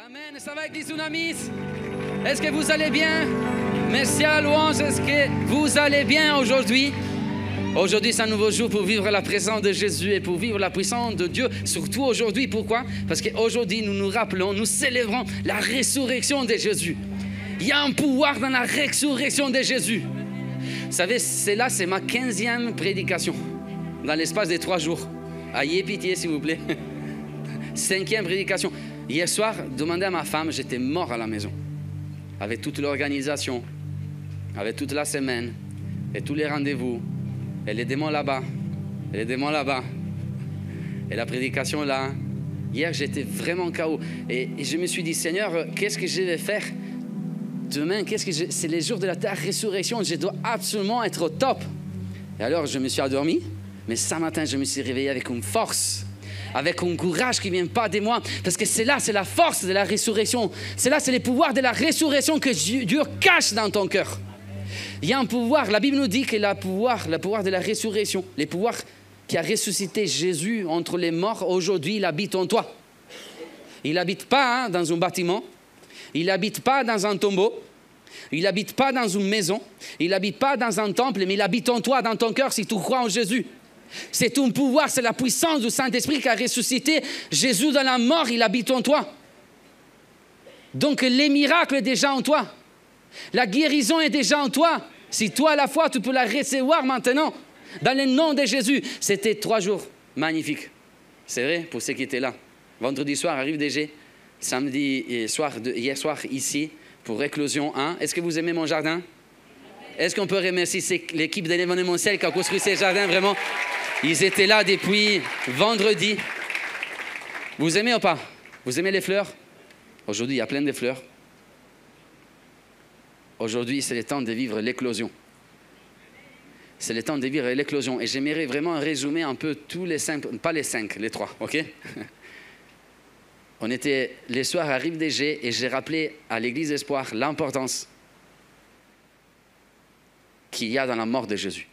Amen. Ça va, Église Dunamis? Est-ce que vous allez bien? Merci à louange. Est-ce que vous allez bien aujourd'hui? Aujourd'hui, c'est un nouveau jour pour vivre la présence de Jésus et pour vivre la puissance de Dieu. Surtout aujourd'hui, pourquoi? Parce qu'aujourd'hui, nous nous rappelons, nous célébrons la résurrection de Jésus. Il y a un pouvoir dans la résurrection de Jésus. Vous savez, c'est ma 15e prédication dans l'espace de 3 jours. Ayez pitié, s'il vous plaît. 5e prédication. Hier soir, demandez à ma femme, j'étais mort à la maison. Avec toute l'organisation, avec toute la semaine, et tous les rendez-vous, et les démons là-bas, et les démons là-bas, et la prédication là. Hier, j'étais vraiment KO. Et je me suis dit, Seigneur, qu'est-ce que je vais faire demain? C'est les jours de la résurrection, je dois absolument être au top. Et alors, je me suis endormi, mais ce matin, je me suis réveillé avec une force, avec un courage qui ne vient pas de moi. Parce que c'est la force de la résurrection. C'est le pouvoir de la résurrection que Dieu cache dans ton cœur. Il y a un pouvoir, la Bible nous dit que le pouvoir de la résurrection, le pouvoir qui a ressuscité Jésus entre les morts, aujourd'hui, il habite en toi. Il n'habite pas dans un bâtiment, il n'habite pas dans un tombeau, il n'habite pas dans une maison, il n'habite pas dans un temple, mais il habite en toi, dans ton cœur, si tu crois en Jésus. C'est ton pouvoir, c'est la puissance du Saint-Esprit qui a ressuscité Jésus dans la mort, il habite en toi. Donc les miracles sont déjà en toi. La guérison est déjà en toi. Si toi, à la foi, tu peux la recevoir maintenant, dans le nom de Jésus. C'était 3 jours magnifiques. C'est vrai, pour ceux qui étaient là. Vendredi soir, arrive DG. Samedi soir, hier soir, ici, pour Éclosion 1. Est-ce que vous aimez mon jardin? Est-ce qu'on peut remercier l'équipe de l'événementiel qui a construit ces jardins, vraiment? Ils étaient là depuis vendredi. Vous aimez ou pas? Vous aimez les fleurs? Aujourd'hui, il y a plein de fleurs. Aujourd'hui, c'est le temps de vivre l'éclosion. C'est le temps de vivre l'éclosion. Et j'aimerais vraiment résumer un peu tous les 5, pas les 5, les 3, ok? On était les soirs à Rive des Gets et j'ai rappelé à l'Église Espoir l'importance qu'il y a dans la mort de Jésus.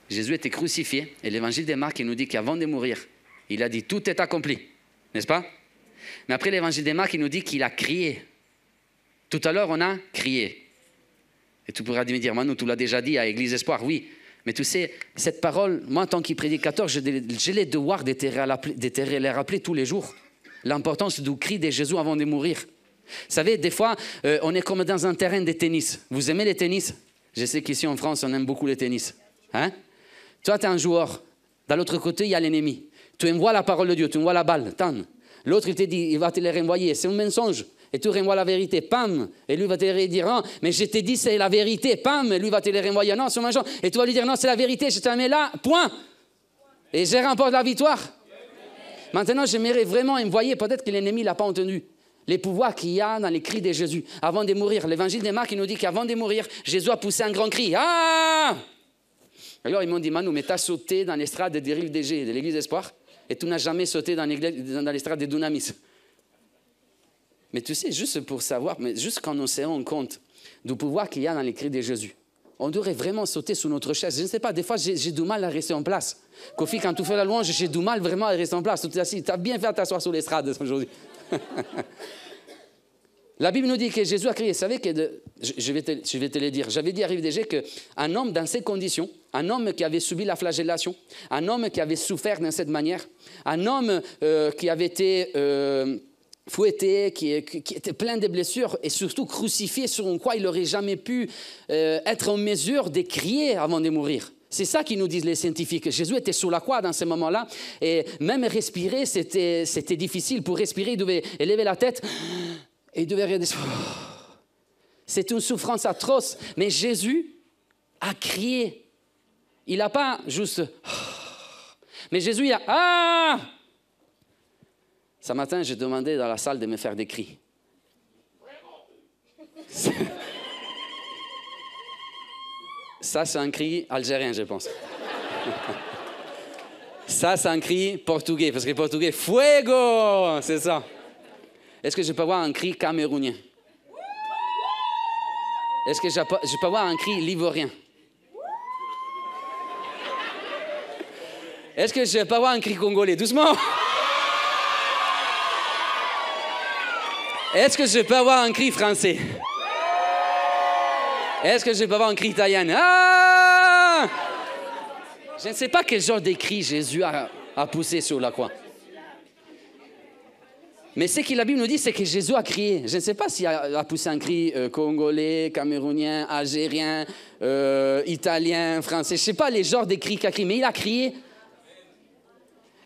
Jésus était crucifié et l'évangile de Marc il nous dit qu'avant de mourir, il a dit tout est accompli, n'est-ce pas? Mais après l'évangile de Marc il nous dit qu'il a crié. Tout à l'heure on a crié. Et tu pourras me dire, Manu, tu l'as déjà dit à Église Espoir, oui. Mais tu sais, cette parole, moi en tant que prédicateur, j'ai le devoir de te les rappeler tous les jours. L'importance du cri de Jésus avant de mourir. Vous savez, des fois, on est comme dans un terrain de tennis. Vous aimez les tennis? Je sais qu'ici en France, on aime beaucoup le tennis. Hein? Toi, tu es un joueur. De l'autre côté, il y a l'ennemi. Tu envoies la parole de Dieu, tu envoies la balle. Tant. L'autre, il te dit, il va te les renvoyer. C'est un mensonge. Et tu renvoies la vérité. Pam. Et lui va te dire, non, mais je t'ai dit, c'est la vérité. Pam. Et lui va te les renvoyer. Non, c'est un mensonge. Et tu vas lui dire, non, c'est la vérité. Je te la mets là. Point. Et je remporte la victoire. Maintenant, j'aimerais vraiment envoyer, peut-être que l'ennemi ne l'a pas entendu, les pouvoirs qu'il y a dans les cris de Jésus. Avant de mourir, l'évangile de Marc, il nous dit qu'avant de mourir, Jésus a poussé un grand cri. Ah! Alors, ils m'ont dit, Manu, mais tu as sauté dans l'estrade des Rives des Gets, de l'Église Espoir, et tu n'as jamais sauté dans l'estrade des Dunamis. Mais tu sais, juste pour savoir, mais juste quand on se rend compte du pouvoir qu'il y a dans les cris de Jésus, on devrait vraiment sauter sous notre chaise. Je ne sais pas, des fois, j'ai du mal à rester en place. Kofi, quand tu fais la louange, j'ai du mal vraiment à rester en place. Tu as bien fait de t'asseoir sur l'estrade aujourd'hui. La Bible nous dit que Jésus a crié. Vous savez que, je vais te le dire, j'avais dit à Rive des Gets qu'un homme dans ces conditions, un homme qui avait subi la flagellation, un homme qui avait souffert de cette manière, un homme qui avait été fouetté, qui était plein de blessures et surtout crucifié sur un croix, il n'aurait jamais pu être en mesure de crier avant de mourir. C'est ça qu'ils nous disent les scientifiques. Jésus était sur la croix dans ce moment-là et même respirer, c'était difficile. Pour respirer, il devait élever la tête et il devait redescendre. C'est une souffrance atroce. Mais Jésus a crié. Il n'a pas juste... Mais Jésus, il a... Ah! Ce matin, j'ai demandé dans la salle de me faire des cris. Ça, c'est un cri algérien, je pense. Ça, c'est un cri portugais, parce que les portugais, fuego, c'est ça. Est-ce que je peux avoir un cri camerounien? Est-ce que je peux avoir un cri livorien? Est-ce que je peux avoir un cri congolais? Doucement. Est-ce que je peux avoir un cri français? Est-ce que je peux avoir un cri italien? Ah! Je ne sais pas quel genre de cri Jésus a poussé sur la croix. Mais ce que la Bible nous dit, c'est que Jésus a crié. Je ne sais pas s'il a poussé un cri congolais, camerounien, algérien, italien, français. Je ne sais pas les genres de cris qu'il a crié, mais il a crié.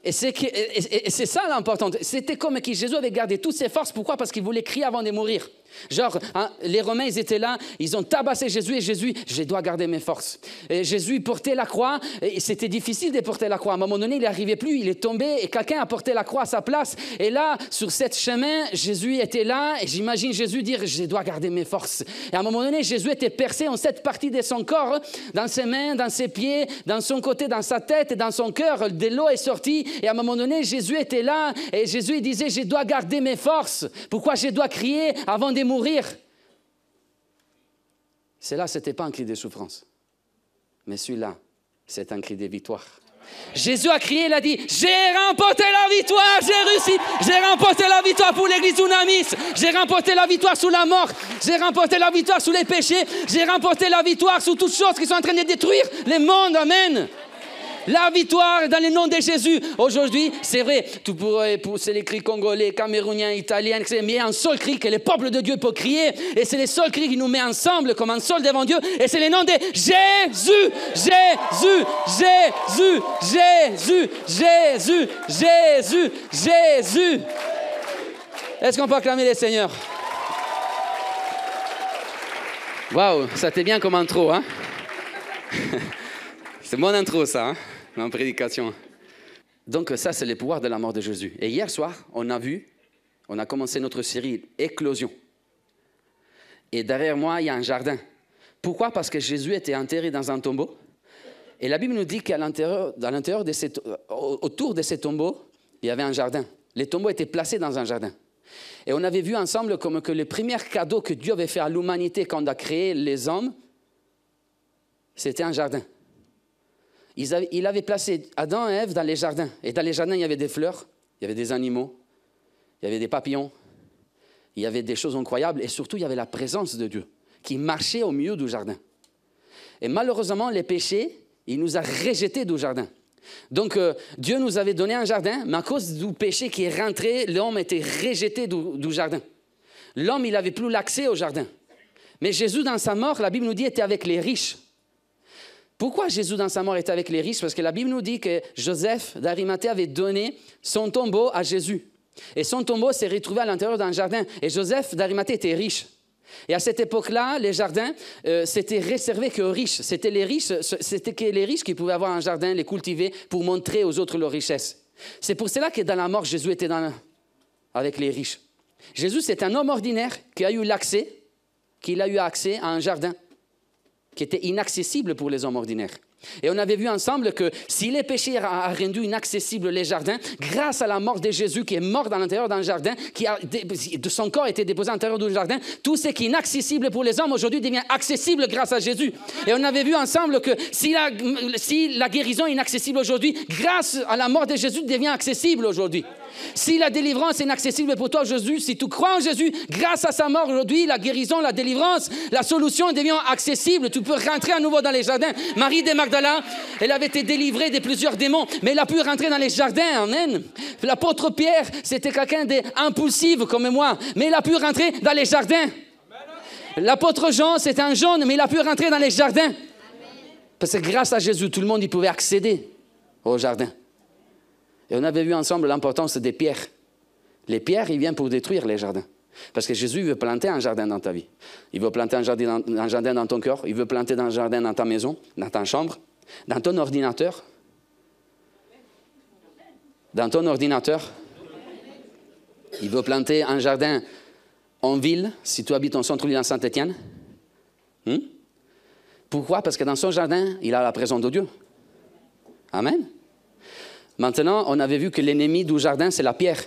Et c'est ça l'important. C'était comme que Jésus avait gardé toutes ses forces. Pourquoi? Parce qu'il voulait crier avant de mourir. Genre, hein, les Romains, ils étaient là, ils ont tabassé Jésus et Jésus, je dois garder mes forces. Et Jésus portait la croix et c'était difficile de porter la croix. À un moment donné, il n'arrivait plus, il est tombé et quelqu'un a porté la croix à sa place. Et là, sur ce chemin, Jésus était là et j'imagine Jésus dire, je dois garder mes forces. Et à un moment donné, Jésus était percé en cette partie de son corps, dans ses mains, dans ses pieds, dans son côté, dans sa tête et dans son cœur. De l'eau est sortie et à un moment donné, Jésus était là et Jésus il disait, je dois garder mes forces. Pourquoi je dois crier avant de mourir? Celui-là, ce n'était pas un cri de souffrance. Mais celui-là, c'est un cri de victoire. Jésus a crié, il a dit, j'ai remporté la victoire, j'ai réussi, j'ai remporté la victoire pour l'église d'Unamis, j'ai remporté la victoire sur la mort, j'ai remporté la victoire sur les péchés, j'ai remporté la victoire sur toutes choses qui sont en train de détruire le monde. Amen. La victoire dans le nom de Jésus. Aujourd'hui, c'est vrai, tu pourrais pousser les cris congolais, camerouniens, italiens, mais il y a un seul cri que le peuple de Dieu peut crier. Et c'est le seul cri qui nous met ensemble comme un seul devant Dieu. Et c'est le nom de Jésus, Jésus, Jésus, Jésus, Jésus, Jésus, Jésus. Est-ce qu'on peut acclamer les seigneurs? Waouh, ça t'est bien comme intro, hein? C'est mon intro, ça, hein? Ma prédication. Donc ça, c'est le pouvoir de la mort de Jésus. Et hier soir, on a commencé notre série Éclosion. Et derrière moi, il y a un jardin. Pourquoi? Parce que Jésus était enterré dans un tombeau. Et la Bible nous dit qu'à l'intérieur, autour de ces tombeaux, il y avait un jardin. Les tombeaux étaient placés dans un jardin. Et on avait vu ensemble comme que le premier cadeau que Dieu avait fait à l'humanité quand il a créé les hommes, c'était un jardin. Il avait placé Adam et Ève dans les jardins. Et dans les jardins, il y avait des fleurs, il y avait des animaux, il y avait des papillons, il y avait des choses incroyables. Et surtout, il y avait la présence de Dieu qui marchait au milieu du jardin. Et malheureusement, les péchés, il nous a rejetés du jardin. Donc, Dieu nous avait donné un jardin, mais à cause du péché qui est rentré, l'homme était rejeté du jardin. L'homme, il n'avait plus l'accès au jardin. Mais Jésus, dans sa mort, la Bible nous dit, était avec les riches. Pourquoi Jésus, dans sa mort, était avec les riches? Parce que la Bible nous dit que Joseph d'Arimathée avait donné son tombeau à Jésus. Et son tombeau s'est retrouvé à l'intérieur d'un jardin. Et Joseph d'Arimathée était riche. Et à cette époque-là, les jardins, c'était réservé qu'aux riches. C'était que les riches qui pouvaient avoir un jardin, les cultiver pour montrer aux autres leur richesse. C'est pour cela que dans la mort, Jésus était avec les riches. Jésus, c'est un homme ordinaire qui a eu accès à un jardin qui était inaccessible pour les hommes ordinaires. Et on avait vu ensemble que si les péchés ont rendu inaccessibles les jardins, grâce à la mort de Jésus qui est mort à l'intérieur d'un jardin, son corps était déposé à l'intérieur du jardin, tout ce qui est inaccessible pour les hommes aujourd'hui devient accessible grâce à Jésus. Et on avait vu ensemble que si la guérison est inaccessible aujourd'hui, grâce à la mort de Jésus, devient accessible aujourd'hui. Si la délivrance est inaccessible pour toi aujourd'hui, si tu crois en Jésus, grâce à sa mort aujourd'hui, la guérison, la délivrance, la solution devient accessible. Tu peux rentrer à nouveau dans les jardins. Marie de Magdala, elle avait été délivrée de plusieurs démons, mais elle a pu rentrer dans les jardins. Amen. L'apôtre Pierre, c'était quelqu'un d'impulsif comme moi, mais il a pu rentrer dans les jardins. L'apôtre Jean, c'était un jaune, mais il a pu rentrer dans les jardins. Parce que grâce à Jésus, tout le monde y pouvait accéder au jardin. Et on avait vu ensemble l'importance des pierres. Les pierres, ils viennent pour détruire les jardins. Parce que Jésus veut planter un jardin dans ta vie. Il veut planter un jardin dans ton cœur. Il veut planter un jardin dans ta maison, dans ta chambre, dans ton ordinateur. Dans ton ordinateur. Il veut planter un jardin en ville, si tu habites en centre-ville à Saint-Étienne. Pourquoi? Parce que dans son jardin, il a la présence de Dieu. Amen. Maintenant, on avait vu que l'ennemi du jardin, c'est la pierre.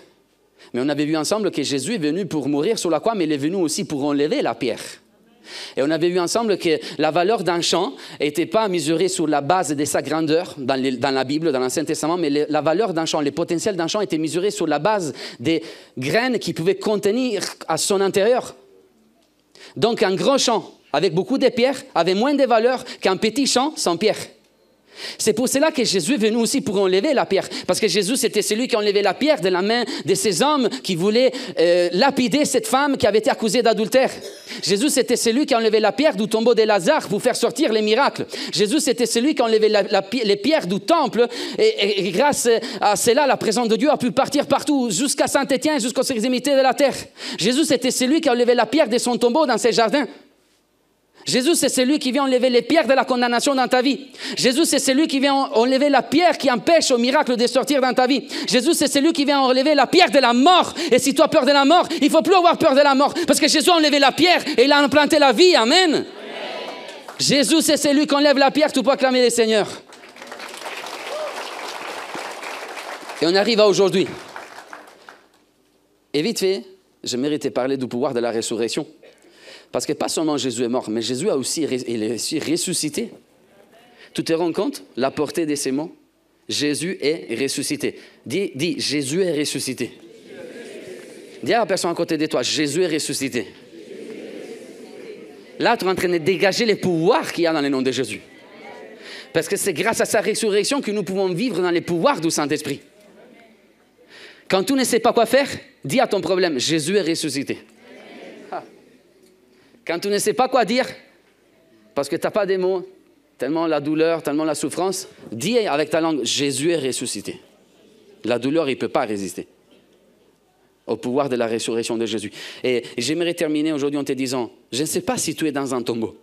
Mais on avait vu ensemble que Jésus est venu pour mourir sur la croix, mais il est venu aussi pour enlever la pierre. Et on avait vu ensemble que la valeur d'un champ n'était pas mesurée sur la base de sa grandeur dans la Bible, dans l'Ancien Testament, mais la valeur d'un champ, le potentiel d'un champ était mesuré sur la base des graines qu'il pouvait contenir à son intérieur. Donc un grand champ avec beaucoup de pierres avait moins de valeur qu'un petit champ sans pierres. C'est pour cela que Jésus est venu aussi pour enlever la pierre. Parce que Jésus, c'était celui qui enlevait la pierre de la main de ces hommes qui voulaient lapider cette femme qui avait été accusée d'adultère. Jésus, c'était celui qui enlevait la pierre du tombeau de Lazare pour faire sortir les miracles. Jésus, c'était celui qui enlevait les pierres du temple. Et grâce à cela, la présence de Dieu a pu partir partout, jusqu'à Saint-Étienne, jusqu'aux extrémités de la terre. Jésus, c'était celui qui enlevait la pierre de son tombeau dans ses jardins. Jésus, c'est celui qui vient enlever les pierres de la condamnation dans ta vie. Jésus, c'est celui qui vient enlever la pierre qui empêche au miracle de sortir dans ta vie. Jésus, c'est celui qui vient enlever la pierre de la mort. Et si tu as peur de la mort, il ne faut plus avoir peur de la mort. Parce que Jésus a enlevé la pierre et il a implanté la vie. Amen. Amen. Jésus, c'est celui qui enlève la pierre, tu peux acclamer le Seigneur. Et on arrive à aujourd'hui. Et vite fait, je méritais parler du pouvoir de la résurrection. Parce que pas seulement Jésus est mort, mais Jésus a aussi, il est aussi ressuscité. Tu te rends compte la portée de ces mots? Jésus est ressuscité. Dis, Jésus est ressuscité. Dis à la personne à côté de toi, Jésus est ressuscité. Là, tu es en train de dégager les pouvoirs qu'il y a dans le nom de Jésus. Parce que c'est grâce à sa résurrection que nous pouvons vivre dans les pouvoirs du Saint-Esprit. Quand tu ne sais pas quoi faire, dis à ton problème, Jésus est ressuscité. Quand tu ne sais pas quoi dire, parce que tu n'as pas des mots, tellement la douleur, tellement la souffrance, dis avec ta langue, Jésus est ressuscité. La douleur, il ne peut pas résister au pouvoir de la résurrection de Jésus. Et j'aimerais terminer aujourd'hui en te disant, je ne sais pas si tu es dans un tombeau.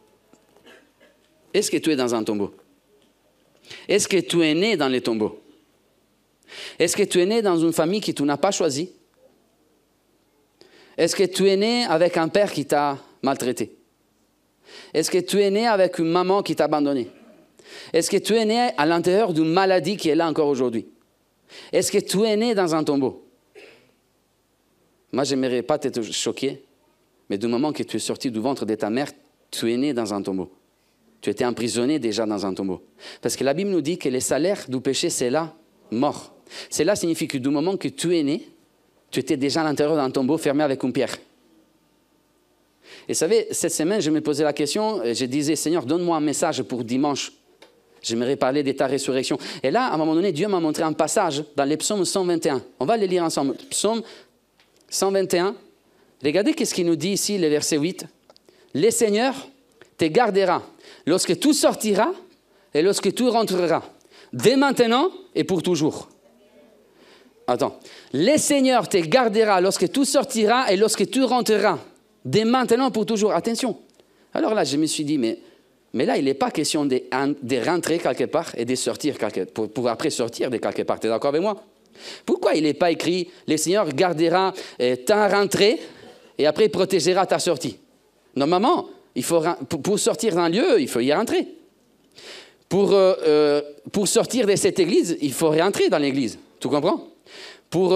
Est-ce que tu es dans un tombeau? Est-ce que tu es né dans les tombeaux? Est-ce que tu es né dans une famille que tu n'as pas choisie? Est-ce que tu es né avec un père qui t'a maltraité? Est-ce que tu es né avec une maman qui t'a abandonné? Est-ce que tu es né à l'intérieur d'une maladie qui est là encore aujourd'hui? Est-ce que tu es né dans un tombeau? Moi, je n'aimerais pas te choquer, mais du moment que tu es sorti du ventre de ta mère, tu es né dans un tombeau. Tu étais emprisonné déjà dans un tombeau. Parce que la Bible nous dit que le salaire du péché, c'est la mort. Cela signifie que du moment que tu es né, tu étais déjà à l'intérieur d'un tombeau fermé avec une pierre. Et vous savez, cette semaine, je me posais la question, je disais, Seigneur, donne-moi un message pour dimanche. J'aimerais parler de ta résurrection. Et là, à un moment donné, Dieu m'a montré un passage dans les psaumes 121. On va les lire ensemble. Psaume 121. Regardez qu'est-ce qu'il nous dit ici, le verset 8. « Le Seigneur te gardera lorsque tu sortiras et lorsque tu rentreras, dès maintenant et pour toujours. » Attends. « Le Seigneur te gardera lorsque tu sortiras et lorsque tu rentreras, dès maintenant pour toujours. » Attention. Alors là, je me suis dit, mais là, il n'est pas question de rentrer quelque part et de sortir pour après sortir de quelque part. Tu es d'accord avec moi? Pourquoi il n'est pas écrit, le Seigneur gardera ta rentrée et après il protégera ta sortie? Normalement, pour sortir d'un lieu, il faut y rentrer. Pour sortir de cette église, il faut rentrer dans l'église. Tu comprends? Pour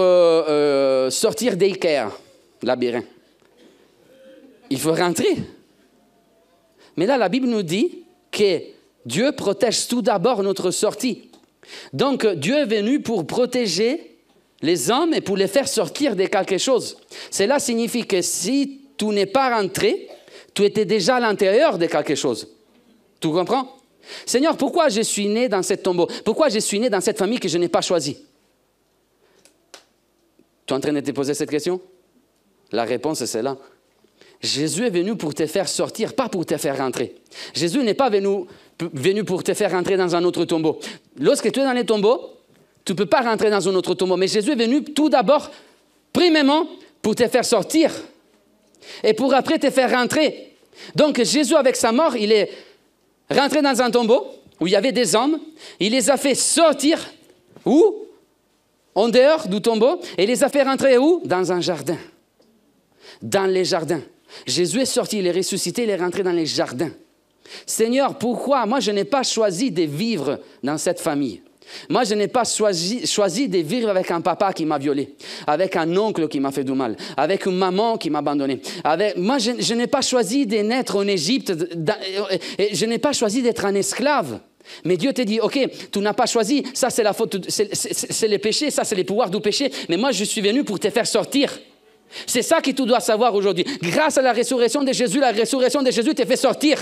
sortir d'Ikea, labyrinthe, il faut rentrer. Mais là, la Bible nous dit que Dieu protège tout d'abord notre sortie. Donc, Dieu est venu pour protéger les hommes et pour les faire sortir de quelque chose. Cela signifie que si tu n'es pas rentré, tu étais déjà à l'intérieur de quelque chose. Tu comprends? Seigneur, pourquoi je suis né dans cette tombeau? Pourquoi je suis né dans cette famille que je n'ai pas choisie? Tu es en train de te poser cette question? La réponse est celle-là. Jésus est venu pour te faire sortir, pas pour te faire rentrer. Jésus n'est pas venu pour te faire rentrer dans un autre tombeau. Lorsque tu es dans les tombeaux, tu ne peux pas rentrer dans un autre tombeau. Mais Jésus est venu tout d'abord, premièrement, pour te faire sortir. Et pour après te faire rentrer. Donc Jésus, avec sa mort, il est rentré dans un tombeau où il y avait des hommes. Il les a fait sortir. Où? En dehors du tombeau. Et il les a fait rentrer où? Dans un jardin. Dans les jardins. Jésus est sorti, il est ressuscité, il est rentré dans les jardins. Seigneur, pourquoi? Moi, je n'ai pas choisi de vivre dans cette famille. Moi, je n'ai pas choisi de vivre avec un papa qui m'a violé, avec un oncle qui m'a fait du mal, avec une maman qui m'a abandonné. Moi, je n'ai pas choisi de naître en Égypte, je n'ai pas choisi d'être un esclave. Mais Dieu te dit, ok, tu n'as pas choisi, ça c'est la faute, c'est le péché, ça c'est les pouvoirs du péché, mais moi je suis venu pour te faire sortir. C'est ça que tu dois savoir aujourd'hui. Grâce à la résurrection de Jésus te fait sortir.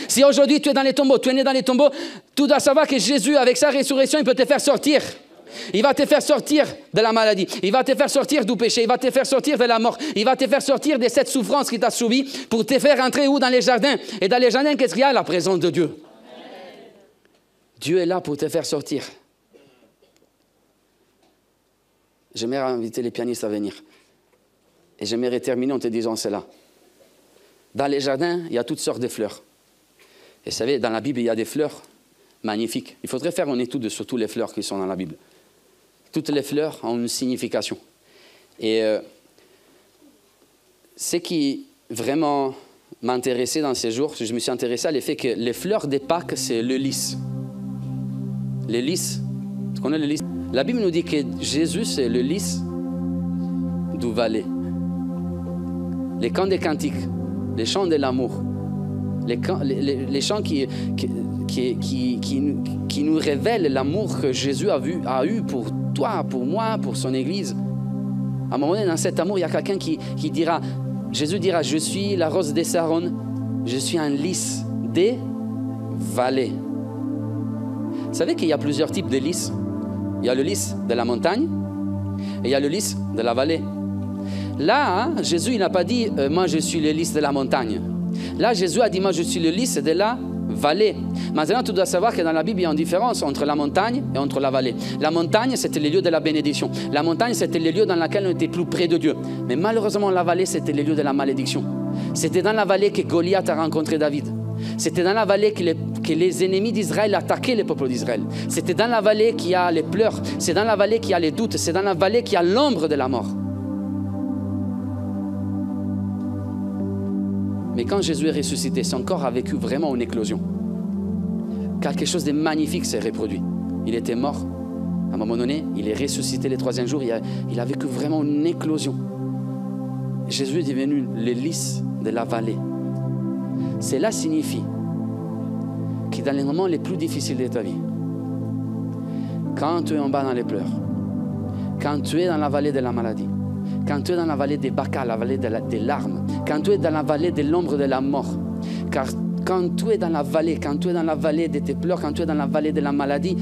Si aujourd'hui tu es dans les tombeaux, tu es né dans les tombeaux, tu dois savoir que Jésus, avec sa résurrection, il peut te faire sortir. Il va te faire sortir de la maladie. Il va te faire sortir du péché. Il va te faire sortir de la mort. Il va te faire sortir de cette souffrance qui t'a subi pour te faire entrer où? Dans les jardins. Et dans les jardins, qu'est-ce qu'il y a? La présence de Dieu. Dieu est là pour te faire sortir. J'aimerais inviter les pianistes à venir. Et j'aimerais terminer en te disant cela. Dans les jardins, il y a toutes sortes de fleurs. Et vous savez, dans la Bible, il y a des fleurs magnifiques. Il faudrait faire une étude sur toutes les fleurs qui sont dans la Bible. Toutes les fleurs ont une signification. Et ce qui vraiment m'intéressait dans ces jours, je me suis intéressé à l'effet que les fleurs des Pâques, c'est le lys. Le lys, tu connais le lys? La Bible nous dit que Jésus, c'est le lys du Valais. Les chants des cantiques, les chants de l'amour, les chants qui nous révèlent l'amour que Jésus a eu pour toi, pour moi, pour son Église. À un moment donné, dans cet amour, il y a quelqu'un qui dira, Jésus dira, je suis la rose de Saron, je suis un lys des vallées. Vous savez qu'il y a plusieurs types de lys. Il y a le lys de la montagne et il y a le lys de la vallée. Là, Jésus, il n'a pas dit, moi je suis le lys de la montagne. Là, Jésus a dit, moi je suis le lys de la vallée. Maintenant, tu dois savoir que dans la Bible, il y a une différence entre la montagne et entre la vallée. La montagne, c'était le lieu de la bénédiction. La montagne, c'était le lieu dans lequel on était plus près de Dieu. Mais malheureusement, la vallée, c'était le lieu de la malédiction. C'était dans la vallée que Goliath a rencontré David. C'était dans la vallée que les ennemis d'Israël attaquaient le peuple d'Israël. C'était dans la vallée qu'il y a les pleurs. C'est dans la vallée qu'il y a les doutes. C'est dans la vallée qu'il y a l'ombre de la mort. Mais quand Jésus est ressuscité, son corps a vécu vraiment une éclosion. Quelque chose de magnifique s'est reproduit. Il était mort. À un moment donné, il est ressuscité le troisième jour. Il a vécu vraiment une éclosion. Jésus est devenu le lys de la vallée. Cela signifie que dans les moments les plus difficiles de ta vie, quand tu es en bas dans les pleurs, quand tu es dans la vallée de la maladie, quand tu es dans la vallée des bacas, la vallée des larmes, quand tu es dans la vallée de l'ombre de la mort, car quand tu es dans la vallée, quand tu es dans la vallée de tes pleurs, quand tu es dans la vallée de la maladie,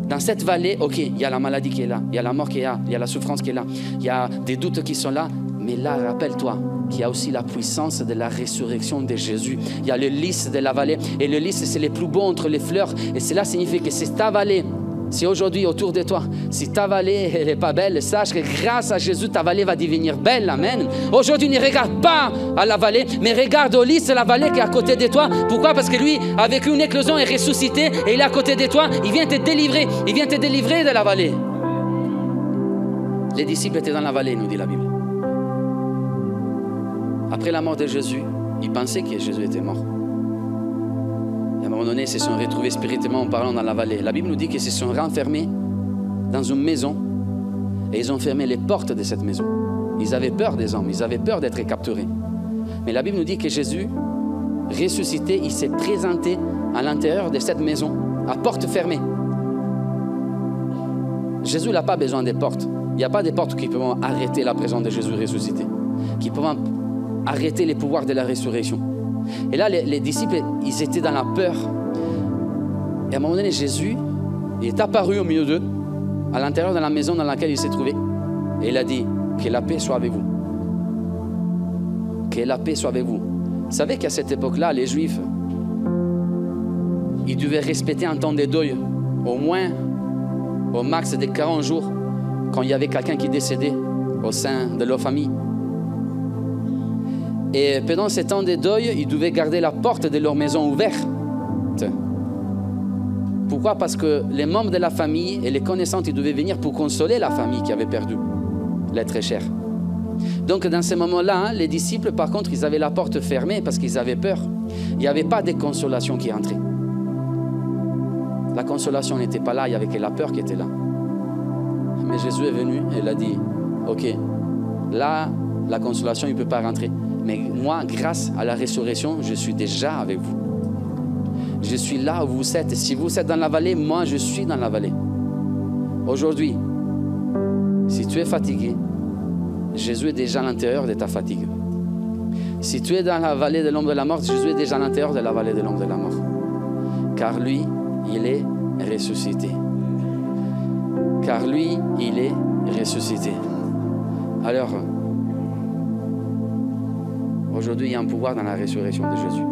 dans cette vallée, ok, il y a la maladie qui est là, il y a la mort qui est là, il y a la souffrance qui est là, il y a des doutes qui sont là, mais là, rappelle-toi qu'il y a aussi la puissance de la résurrection de Jésus. Il y a le lys de la vallée, et le lys, c'est le plus beau entre les fleurs, et cela signifie que c'est ta vallée. Si aujourd'hui, autour de toi, si ta vallée n'est pas belle, sache que grâce à Jésus, ta vallée va devenir belle. Amen. Aujourd'hui, ne regarde pas à la vallée, mais regarde au lys de la vallée qui est à côté de toi. Pourquoi? Parce que lui, avec une éclosion, est ressuscité et il est à côté de toi. Il vient te délivrer. Il vient te délivrer de la vallée. Les disciples étaient dans la vallée, nous dit la Bible. Après la mort de Jésus, ils pensaient que Jésus était mort. À un moment donné, ils se sont retrouvés spirituellement en parlant dans la vallée. La Bible nous dit qu'ils se sont renfermés dans une maison et ils ont fermé les portes de cette maison. Ils avaient peur des hommes, ils avaient peur d'être capturés. Mais la Bible nous dit que Jésus, ressuscité, il s'est présenté à l'intérieur de cette maison, à porte fermée. Jésus n'a pas besoin des portes. Il n'y a pas des portes qui peuvent arrêter la présence de Jésus ressuscité, qui peuvent arrêter les pouvoirs de la résurrection. Et là, les disciples, ils étaient dans la peur. Et à un moment donné, Jésus, il est apparu au milieu d'eux, à l'intérieur de la maison dans laquelle il s'est trouvé. Et il a dit, que la paix soit avec vous. Que la paix soit avec vous. Vous savez qu'à cette époque-là, les Juifs, ils devaient respecter un temps de deuil, au moins, au max de 40 jours, quand il y avait quelqu'un qui décédait au sein de leur famille. Et pendant ce temps de deuil, ils devaient garder la porte de leur maison ouverte. Pourquoi? Parce que les membres de la famille et les connaissances, ils devaient venir pour consoler la famille qui avait perdu l'être cher. Donc dans ces moments-là, les disciples, par contre, ils avaient la porte fermée parce qu'ils avaient peur. Il n'y avait pas de consolation qui entrait. La consolation n'était pas là, il n'y avait que la peur qui était là. Mais Jésus est venu et il a dit, ok, là, la consolation, il ne peut pas rentrer. Mais moi, grâce à la résurrection, je suis déjà avec vous. Je suis là où vous êtes. Si vous êtes dans la vallée, moi, je suis dans la vallée. Aujourd'hui, si tu es fatigué, Jésus est déjà à l'intérieur de ta fatigue. Si tu es dans la vallée de l'ombre de la mort, Jésus est déjà à l'intérieur de la vallée de l'ombre de la mort. Car lui, il est ressuscité. Car lui, il est ressuscité. Alors, aujourd'hui, il y a un pouvoir dans la résurrection de Jésus.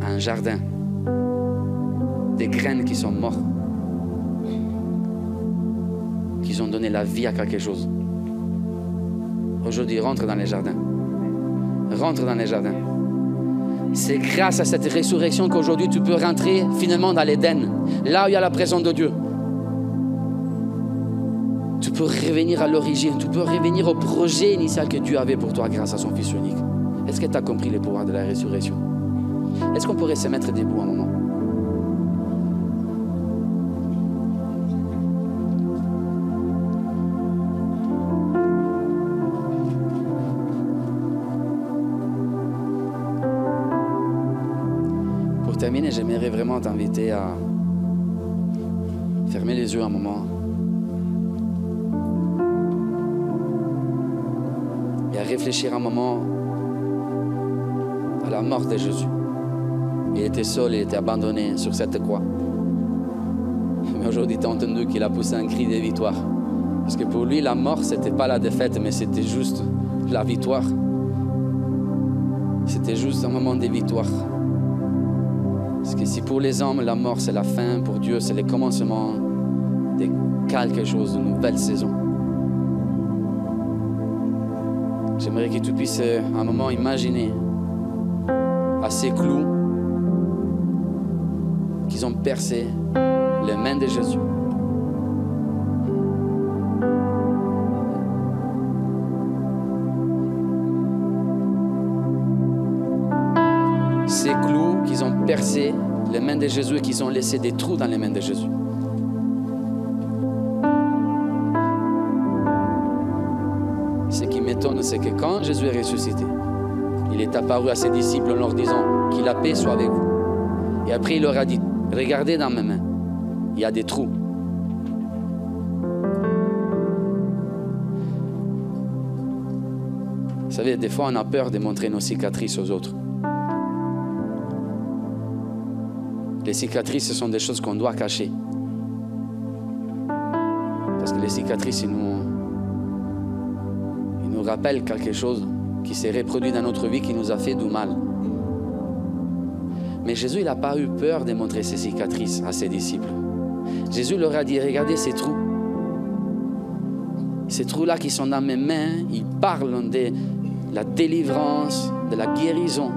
Un jardin, des graines qui sont mortes, qui ont donné la vie à quelque chose. Aujourd'hui, rentre dans les jardins. Rentre dans les jardins. C'est grâce à cette résurrection qu'aujourd'hui tu peux rentrer finalement dans l'Éden, là où il y a la présence de Dieu. Tu peux revenir à l'origine, tu peux revenir au projet initial que Dieu avait pour toi grâce à son Fils unique. Est-ce que tu as compris le pouvoir de la résurrection? Est-ce qu'on pourrait se mettre debout un moment? Pour terminer, j'aimerais vraiment t'inviter à fermer les yeux un moment et à réfléchir un moment à la mort de Jésus. Il était seul, il était abandonné sur cette croix. Mais aujourd'hui, tu as entendu qu'il a poussé un cri de victoire. Parce que pour lui, la mort, ce n'était pas la défaite, mais c'était juste la victoire. C'était juste un moment de victoire. Parce que si pour les hommes, la mort, c'est la fin, pour Dieu, c'est le commencement de quelque chose, de nouvelle saison. J'aimerais que tu puisses un moment imaginer à ces clous qu'ils ont percé les mains de Jésus. Ces clous qu'ils ont percé les mains de Jésus et qu'ils ont laissé des trous dans les mains de Jésus. Ce qui m'étonne, c'est que quand Jésus est ressuscité, il est apparu à ses disciples en leur disant que la paix soit avec vous. Et après, il leur a dit, regardez dans mes mains, il y a des trous. Vous savez, des fois, on a peur de montrer nos cicatrices aux autres. Les cicatrices, ce sont des choses qu'on doit cacher. Parce que les cicatrices, ils nous rappellent quelque chose qui s'est reproduit dans notre vie, qui nous a fait du mal. Mais Jésus, il n'a pas eu peur de montrer ses cicatrices à ses disciples. Jésus leur a dit, regardez ces trous. Ces trous-là qui sont dans mes mains, ils parlent de la délivrance, de la guérison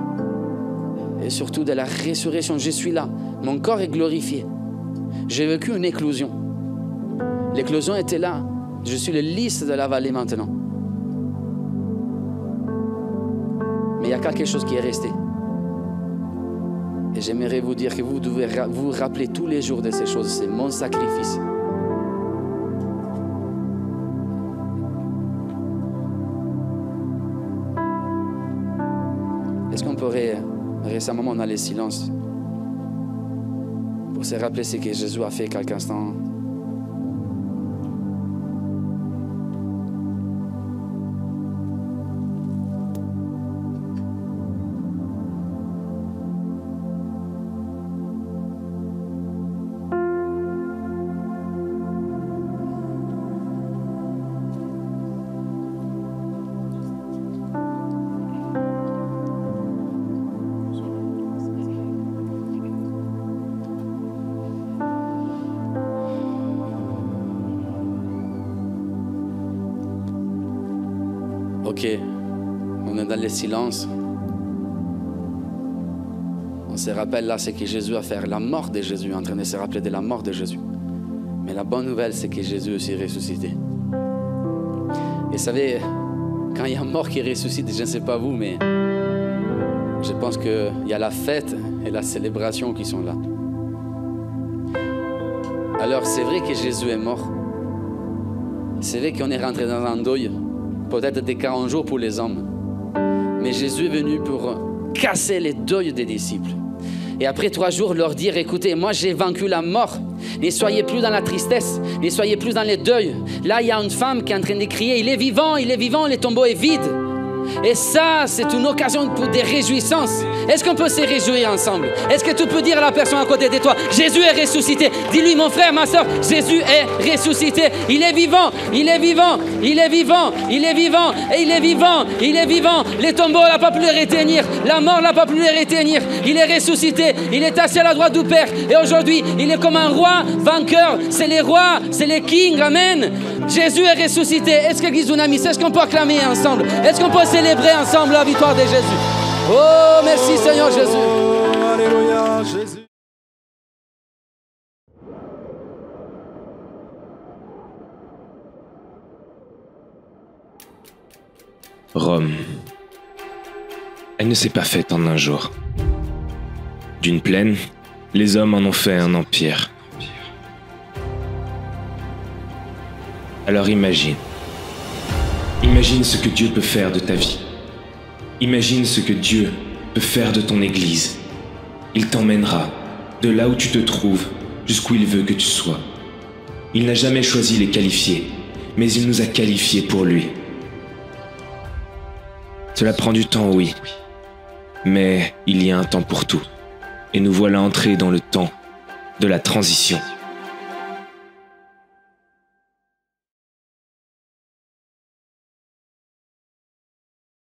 et surtout de la résurrection. Je suis là. Mon corps est glorifié. J'ai vécu une éclosion. L'éclosion était là. Je suis le lys de la vallée maintenant. Mais il y a quelque chose qui est resté. Et j'aimerais vous dire que vous devez vous rappeler tous les jours de ces choses. C'est mon sacrifice. Est-ce qu'on pourrait rester un moment dans le silence pour se rappeler ce que Jésus a fait quelques instants? Ok, on est dans le silence. On se rappelle là ce que Jésus a fait, la mort de Jésus, en train de se rappeler de la mort de Jésus. Mais la bonne nouvelle, c'est que Jésus aussi est ressuscité. Et vous savez, quand il y a un mort qui ressuscite, je ne sais pas vous, mais je pense qu'il y a la fête et la célébration qui sont là. Alors c'est vrai que Jésus est mort. C'est vrai qu'on est rentré dans un deuil, peut-être des 40 jours pour les hommes. Mais Jésus est venu pour casser les deuils des disciples. Et après 3 jours, leur dire, écoutez, moi j'ai vaincu la mort. Ne soyez plus dans la tristesse, ne soyez plus dans les deuils. Là, il y a une femme qui est en train de crier, il est vivant, le tombeau est vide. Et ça, c'est une occasion pour des réjouissances. Est-ce qu'on peut se réjouir ensemble? Est-ce que tu peux dire à la personne à côté de toi, Jésus est ressuscité? Dis-lui, mon frère, ma soeur, Jésus est ressuscité. Il est vivant, il est vivant, il est vivant, il est vivant, et il est vivant, il est vivant. Les tombeaux n'a pas pu le retenir, la mort n'a pas pu le retenir. Il est ressuscité, il est assis à la droite du Père. Et aujourd'hui, il est comme un roi vainqueur. C'est les rois, c'est les kings, amen. Jésus est ressuscité. Est-ce que l'église Dunamis, est-ce qu'on peut acclamer ensemble? Est-ce qu'on peut célébrer ensemble la victoire de Jésus? Oh, merci Seigneur Jésus. Oh, alléluia, Jésus. Rome, elle ne s'est pas faite en un jour. D'une plaine, les hommes en ont fait un empire. Alors imagine ce que Dieu peut faire de ta vie. Imagine ce que Dieu peut faire de ton église. Il t'emmènera de là où tu te trouves jusqu'où il veut que tu sois. Il n'a jamais choisi les qualifiés, mais il nous a qualifiés pour lui. Cela prend du temps, oui, mais il y a un temps pour tout. Et nous voilà entrés dans le temps de la transition.